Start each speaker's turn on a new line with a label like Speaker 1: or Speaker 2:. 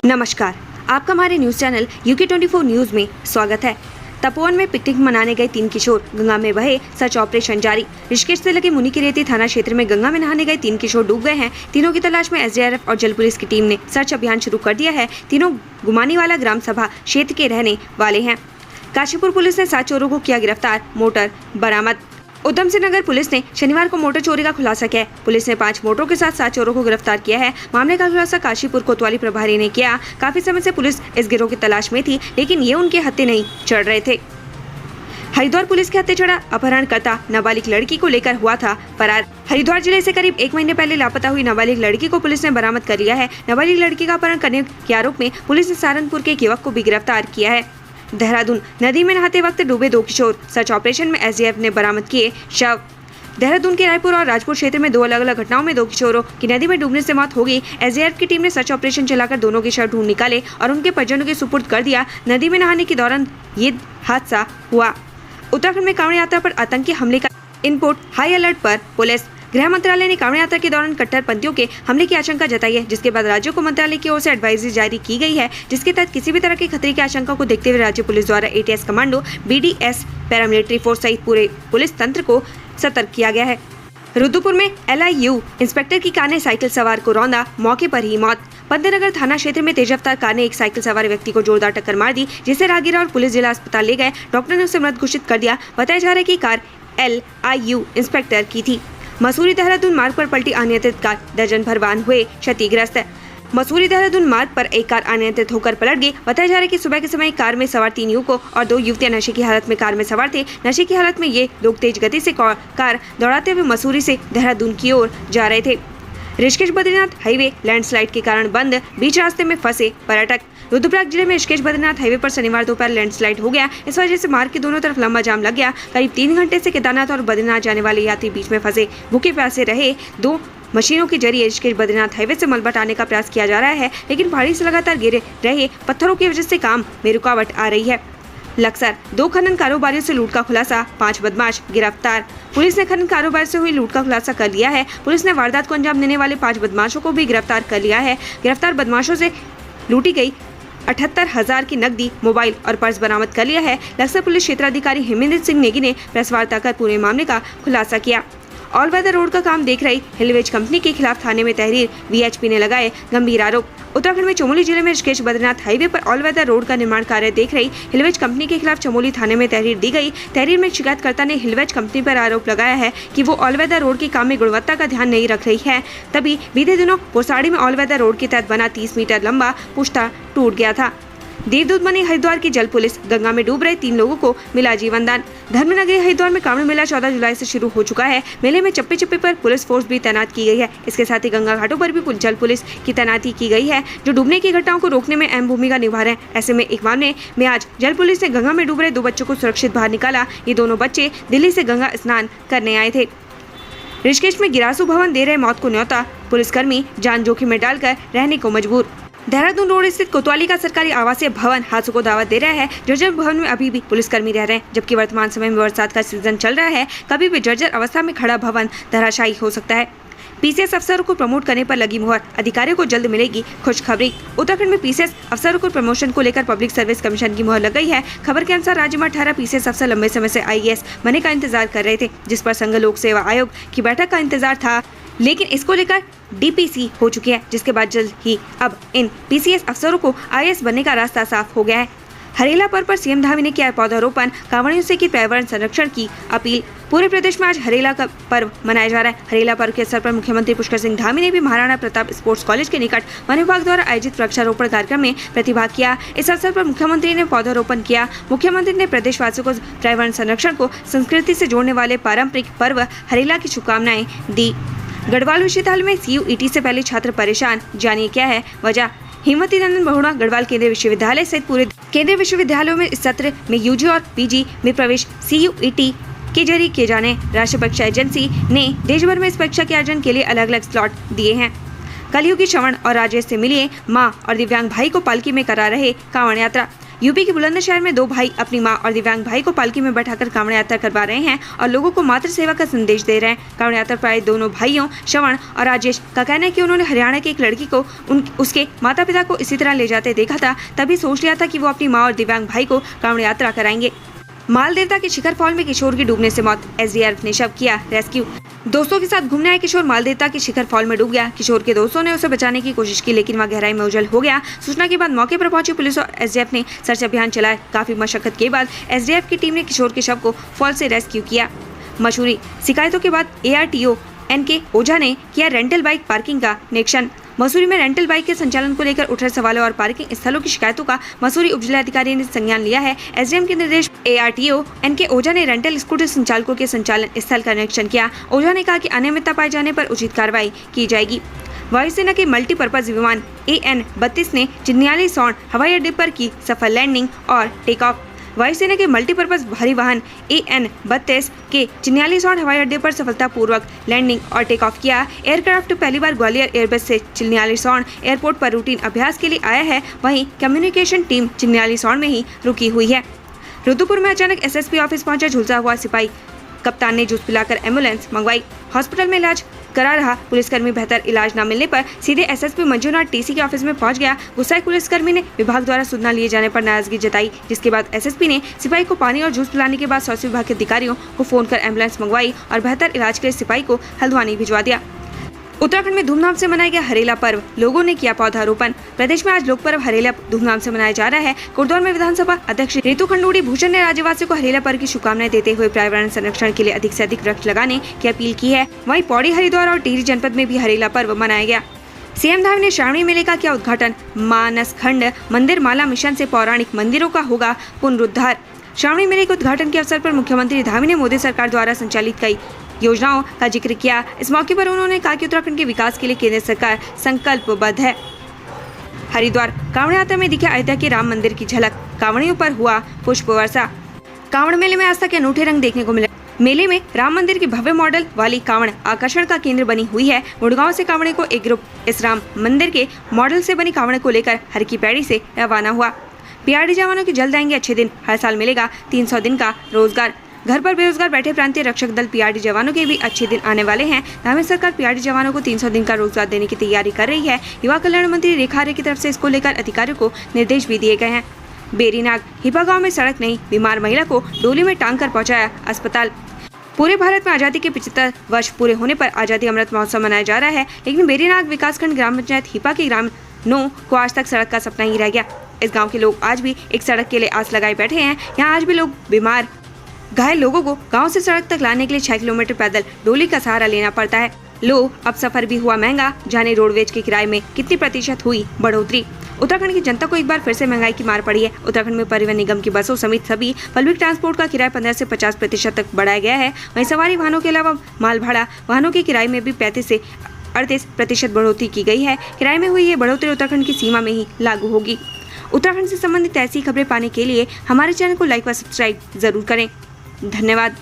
Speaker 1: नमस्कार, आपका हमारे न्यूज चैनल UK24 न्यूज में स्वागत है। तपोवन में पिकनिक मनाने गए 3 किशोर, गंगा में बहे, सर्च ऑपरेशन जारी। ऋषिकेश से लगे मुनिकीरेती थाना क्षेत्र में गंगा में नहाने गए 3 किशोर डूब गए हैं। तीनों की तलाश में SDRF और जल पुलिस की टीम ने सर्च अभियान शुरू कर दिया है। तीनों गुमानीवाला ग्राम सभा क्षेत्र के रहने वाले हैं। काशीपुर पुलिस ने 7 चोरों को किया गिरफ्तार, मोटर बरामद। उधम सिंह नगर पुलिस ने शनिवार को मोटर चोरी का खुलासा किया है। पुलिस ने 5 मोटरों के साथ 7 चोरों को गिरफ्तार किया है। मामले का खुलासा काशीपुर कोतवाली प्रभारी ने किया। काफी समय से पुलिस इस गिरोह की तलाश में थी, लेकिन ये उनके हत्थे नहीं चढ़ रहे थे। हरिद्वार पुलिस के हत्थे चढ़ा अपहरणकर्ता नाबालिग लड़की को लेकर हुआ था फरार। हरिद्वार जिले से करीब 1 महीने पहले लापता हुई नाबालिग लड़की को पुलिस ने बरामद कर लिया है। नाबालिग लड़की का अपहरण करने के आरोप में पुलिस ने सहारनपुर के एक युवक को भी गिरफ्तार किया है। देहरादून नदी में नहाते वक्त डूबे 2 किशोर, सर्च ऑपरेशन में SDRF ने बरामद किए शव। देहरादून के रायपुर और राजपुर क्षेत्र में 2 अलग अलग घटनाओं में 2 किशोरों की नदी में डूबने से मौत हो गई। SDRF की टीम ने सर्च ऑपरेशन चलाकर दोनों के शव ढूंढ निकाले और उनके परिजनों के सुपुर्द कर दिया। नदी में नहाने के दौरान ये हादसा हुआ। उत्तराखंड में कांवड़ यात्रा पर आतंकी हमले का इनपुट, हाई अलर्ट पर पुलिस। गृह मंत्रालय ने कांवड़ यात्रा के दौरान कट्टरपंथियों के हमले की आशंका जताई है, जिसके बाद राज्यों को मंत्रालय की ओर से एडवाइजरी जारी की गई है, जिसके तहत किसी भी तरह के खतरे की आशंका को देखते हुए राज्य पुलिस द्वारा ATS commando, BDS, paramilitary force सहित पूरे पुलिस तंत्र को सतर्क किया गया है। रुद्रपुर में LIU इंस्पेक्टर की कार ने साइकिल सवार को रौंदा, मौके पर ही मौत। पंतनगर थाना क्षेत्र में तेज रफ्तार कार ने एक साइकिल सवार व्यक्ति को जोरदार टक्कर मार दी, जिसे राहगीर और पुलिस जिला अस्पताल ले गए। डॉक्टर ने उसे मृत घोषित कर दिया। बताया जा रहा है कि कार LIU इंस्पेक्टर की थी। मसूरी देहरादून मार्ग पर पलटी अनियंत्रित कार, दर्जन भर वाहन हुए क्षतिग्रस्त। मसूरी देहरादून मार्ग पर एक कार अनियंत्रित होकर पलट गई। बताया जा रहा है कि सुबह के समय कार में सवार 3 युवकों और 2 युवतियां नशे की हालत में कार में सवार थे। नशे की हालत में ये लोग तेज गति से कार दौड़ाते हुए मसूरी से देहरादून की ओर जा रहे थे। ऋषिकेश बद्रीनाथ हाईवे लैंडस्लाइड के कारण बंद, बीच रास्ते में फंसे पर्यटक। रुद्रप्रयाग जिले में ऋषिकेश बद्रीनाथ हाईवे पर शनिवार दोपहर लैंडस्लाइड हो गया। इस वजह से मार्ग के दोनों तरफ लंबा जाम लग गया। करीब 3 घंटे से केदारनाथ और बद्रीनाथ जाने वाले यात्री बीच में फंसे, भूखे प्यासे रहे। 2 मशीनों के जरिए ऋषिकेश बद्रीनाथ हाईवे से मलबा हटाने का प्रयास किया जा रहा है, लेकिन पहाड़ी से लगातार गिरे रहे पत्थरों की वजह से काम में रुकावट आ रही है। लक्सर 2 खनन कारोबारियों से लूट का खुलासा, 5 बदमाश गिरफ्तार। पुलिस ने खनन कारोबार से हुई लूट का खुलासा कर लिया है। पुलिस ने वारदात को अंजाम देने वाले 5 बदमाशों को भी गिरफ्तार कर लिया है। गिरफ्तार बदमाशों से लूटी गई 78,000 की नकदी, मोबाइल और पर्स बरामद कर लिया है। लक्सर पुलिस क्षेत्राधिकारी हेमेंद्र सिंह नेगी ने प्रेस वार्ता कर पूरे मामले का खुलासा किया। ऑल वेदर रोड का काम देख रही हिलवेज कंपनी के खिलाफ थाने में तहरीर, VHP ने लगाए गंभीर आरोप। उत्तराखंड में चमोली जिले में ऋषिकेश बद्रीनाथ हाईवे पर ऑल वेदर रोड का निर्माण कार्य देख रही हिलवेज कंपनी के खिलाफ चमोली थाने में तहरीर दी गई। तहरीर में शिकायतकर्ता ने हिलवेज कंपनी पर आरोप लगाया है कि वो ऑल वेदर रोड के काम में गुणवत्ता का ध्यान नहीं रख रही है। तभी बीते दिनों पोसाड़ी में ऑल वेदर रोड के तहत बना 30 मीटर लंबा पुश्ता टूट गया था। देवदूत बनी हरिद्वार की जल पुलिस, गंगा में डूब रहे 3 लोगों को मिला जीवन दान। धर्मनगरी हरिद्वार में कांवड़ मेला 14 जुलाई से शुरू हो चुका है। मेले में चप्पे चप्पे पर पुलिस फोर्स भी तैनात की गई है। इसके साथ ही गंगा घाटों पर भी जल पुलिस की तैनाती की गई है, जो डूबने की घटनाओं को रोकने में अहम भूमिका निभा रहे हैं। ऐसे में एक मामले में आज जल पुलिस ने गंगा में डूब रहे 2 बच्चों को सुरक्षित बाहर निकाला। ये दोनों बच्चे दिल्ली से गंगा स्नान करने आए थे। ऋषिकेश में गिरासू भवन दे रहे मौत को न्योता, पुलिसकर्मी जान जोखिम में डालकर रहने को मजबूर। देहरादून रोड स्थित कोतवाली का सरकारी आवासीय भवन हादसों को दावत दे रहा है। जर्जर भवन में अभी भी पुलिसकर्मी रह रहे हैं, जबकि वर्तमान समय में बरसात का सीजन चल रहा है। कभी भी जर्जर अवस्था में खड़ा भवन धराशायी हो सकता है। PCS अफसरों को प्रमोट करने पर लगी मुहर, अधिकारियों को जल्द मिलेगी खुशखबरी। उत्तराखंड में PCS अफसरों को प्रमोशन को लेकर पब्लिक सर्विस कमीशन की मुहर लग गई है। खबर के अनुसार राज्य में 18 PCS अफसर लंबे समय से IAS बनने का इंतजार कर रहे थे, जिस पर संघ लोक सेवा आयोग की बैठक का इंतजार था, लेकिन इसको लेकर DPC हो चुकी है, जिसके बाद जल्द ही अब इन PCS अफसरों को IAS बनने का रास्ता साफ हो गया है। हरेला पर्व पर CM धामी ने किया पौधारोपण, कांवड़ियों से की पर्यावरण संरक्षण की अपील। पूरे प्रदेश में आज हरेला का पर्व मनाया जा रहा है। हरेला पर्व के अवसर पर मुख्यमंत्री पुष्कर सिंह धामी ने भी महाराणा प्रताप स्पोर्ट्स कॉलेज के निकट वन विभाग द्वारा आयोजित वृक्षारोपण कार्यक्रम में प्रतिभाग किया। इस अवसर पर मुख्यमंत्री ने पौधारोपण किया। मुख्यमंत्री ने प्रदेशवासियों को पर्यावरण संरक्षण को संस्कृति से जोड़ने वाले पारंपरिक पर्व हरेला की शुभकामनाएं दी। गढ़वाल विश्वविद्यालय में CUET से पहले छात्र परेशान, जानिए क्या है वजह। हिम्मती नंदन बहुगुणा गढ़वाल केंद्रीय विश्वविद्यालय सहित पूरे केंद्रीय विश्वविद्यालयों में इस सत्र में UG और PG में प्रवेश CUET के जरिए किए जाने। राष्ट्रीय परीक्षा एजेंसी ने देश भर में इस परीक्षा के आयोजन के लिए अलग अलग स्लॉट दिए हैं। कलयुगी श्रवण और राजेश से मिलिए मां और दिव्यांग भाई को पालकी में करा रहे कांवड़ यात्रा। यूपी के बुलंदशहर में दो भाई अपनी मां और दिव्यांग भाई को पालकी में बैठाकर कांवड़ यात्रा करवा रहे हैं और लोगों को मातृ सेवा का संदेश दे रहे हैं। कांवड़ यात्रा पर आए दोनों भाइयों श्रवण और राजेश का कहना है कि उन्होंने हरियाणा की एक लड़की को उसके माता पिता को इसी तरह ले जाते देखा था, तभी सोच लिया था कि वो अपनी माँ और दिव्यांग भाई को कांवड़ यात्रा कराएंगे। मालदेवता के शिखर फॉल में किशोर की डूबने से मौत, एसडीआरएफ ने शव किया रेस्क्यू। दोस्तों के साथ घूमने आए किशोर मालदेवता के शिखर फॉल में डूब गया। किशोर के दोस्तों ने उसे बचाने की कोशिश की, लेकिन वह गहराई में उजल हो गया। सूचना के बाद मौके पर पहुंची पुलिस और एसडीएफ ने सर्च अभियान चलाया। काफी मशक्कत के बाद एसडीएफ की टीम ने किशोर के शव को फॉल से रेस्क्यू किया। मशहूरी शिकायतों के बाद एआरटीओ एनके ओझा ने किया रेंटल बाइक पार्किंग का निरीक्षण। मसूरी में रेंटल बाइक के संचालन को लेकर उठ रहे सवालों और पार्किंग स्थलों की शिकायतों का मसूरी उपजिलाधिकारी ने संज्ञान लिया है। एसडीएम के निर्देश एआरटीओ एनके ओझा ने रेंटल स्कूटर संचालकों के संचालन स्थल का निरीक्षण किया। ओझा ने कहा कि अनियमितता पाए जाने पर उचित कार्रवाई की जाएगी। वायुसेना के मल्टीपर्पज विमान AN-32 ने चिन्याली सौंड हवाई अड्डे पर की सफल लैंडिंग और टेक ऑफ। वायुसेना के मल्टीपर्पज भारी वाहन AN-32 के चिन्याली सौंड हवाई अड्डे पर सफलतापूर्वक लैंडिंग और टेक ऑफ किया। एयरक्राफ्ट पहली बार ग्वालियर एयरबेस से चिन्याली सौंड एयरपोर्ट पर रूटीन अभ्यास के लिए आया है। वहीं कम्युनिकेशन टीम चिन्याली सौंड में ही रुकी हुई है। रुद्रपुर में अचानक एसएसपी ऑफिस पहुंचा झुलसा हुआ सिपाही, कप्तान ने जूस पिलाकर एम्बुलेंस मंगवाई। हॉस्पिटल में इलाज करा रहा पुलिसकर्मी बेहतर इलाज न मिलने पर सीधे एसएसपी मंजूनाथ टीसी के ऑफिस में पहुंच गया। गुस्साए पुलिसकर्मी ने विभाग द्वारा सूचना न लिए जाने पर नाराजगी जताई, जिसके बाद एसएसपी ने सिपाही को पानी और जूस पिलाने के बाद स्वास्थ्य विभाग के अधिकारियों को फोन कर एम्बुलेंस मंगवाई और बेहतर इलाज के लिए सिपाही को हल्द्वानी भिजवा दिया। उत्तराखंड में धूमधाम से मनाया गया हरेला पर्व, लोगों ने किया पौधारोपण। प्रदेश में आज लोक पर्व हरेला धूमधाम से मनाया जा रहा है। कोटद्वार में विधानसभा अध्यक्ष रितु खंडूड़ी भूषण ने राज्यवासियों को हरेला पर्व की शुभकामनाएं देते हुए पर्यावरण संरक्षण के लिए अधिक से अधिक वृक्ष लगाने की अपील की है। वहीं पौड़ी, हरिद्वार और टिहरी जनपद में भी हरेला पर्व मनाया गया। सीएम धामी ने श्रावणी मेले का किया उद्घाटन। मानस खंड मंदिर माला मिशन से पौराणिक मंदिरों का होगा पुनरुद्धार। श्रावणी मेले के उद्घाटन के अवसर पर मुख्यमंत्री धामी ने मोदी सरकार द्वारा संचालित कई योजनाओं का जिक्र किया। इस मौके पर उन्होंने कहा कि उत्तराखंड के विकास के लिए केंद्र सरकार संकल्पबद्ध है। हरिद्वार कांवड़ यात्रा में दिखे अयोध्या के राम मंदिर की झलक, कांवड़ियों पर हुआ पुष्प वर्षा। कांवड़ मेले में आस्था के अनूठे रंग देखने को मिले। मेले में राम मंदिर के भव्य मॉडल वाली कांवड़ आकर्षण का केंद्र बनी हुई है। गुड़गांव से कांवड़े को एक ग्रुप इस राम मंदिर के मॉडल से बनी कांवड़ को लेकर हर की पैड़ी से रवाना हुआ। पीआरडी जवानों के जल्द आएंगे अच्छे दिन, हर साल मिलेगा 300 दिन का रोजगार। घर पर बेरोजगार बैठे प्रांतीय रक्षक दल पीआरडी जवानों के भी अच्छे दिन आने वाले हैं। धामी सरकार पीआरडी जवानों को 300 दिन का रोजगार देने की तैयारी कर रही है। युवा कल्याण मंत्री रेखा आर्य की तरफ से इसको लेकर अधिकारियों को निर्देश भी दिए गए हैं। बेरीनाग हिपा गांव में सड़क नहीं, बीमार महिला को डोली में टांग कर पहुंचाया अस्पताल। पूरे भारत में आजादी के 75 वर्ष पूरे होने पर आजादी अमृत महोत्सव मनाया जा रहा है, लेकिन बेरीनाग विकासखंड ग्राम पंचायत हिपा के ग्राम 9 को आज तक सड़क का सपना ही रह गया। इस गाँव के लोग आज भी एक सड़क के लिए आस लगाए बैठे हैं। यहाँ आज भी लोग बीमार घायल लोगों को गांव से सड़क तक लाने के लिए 6 किलोमीटर पैदल डोली का सहारा लेना पड़ता है। लो अब सफर भी हुआ महंगा, जाने रोडवेज के किराए में कितनी प्रतिशत हुई बढ़ोतरी। उत्तराखंड की जनता को एक बार फिर से महंगाई की मार पड़ी है। उत्तराखंड में परिवहन निगम की बसों समेत सभी पब्लिक ट्रांसपोर्ट का किराया 15 से 50% तक बढ़ाया गया है। वहीं सवारी वाहनों के अलावा माल भाड़ा वाहनों के किराए में भी 35 से 38% बढ़ोतरी की गई है। किराए में हुई ये बढ़ोतरी उत्तराखंड की सीमा में ही लागू होगी। उत्तराखंड से संबंधित ऐसी खबरें पाने के लिए हमारे चैनल को लाइक व सब्सक्राइब जरूर करें। धन्यवाद।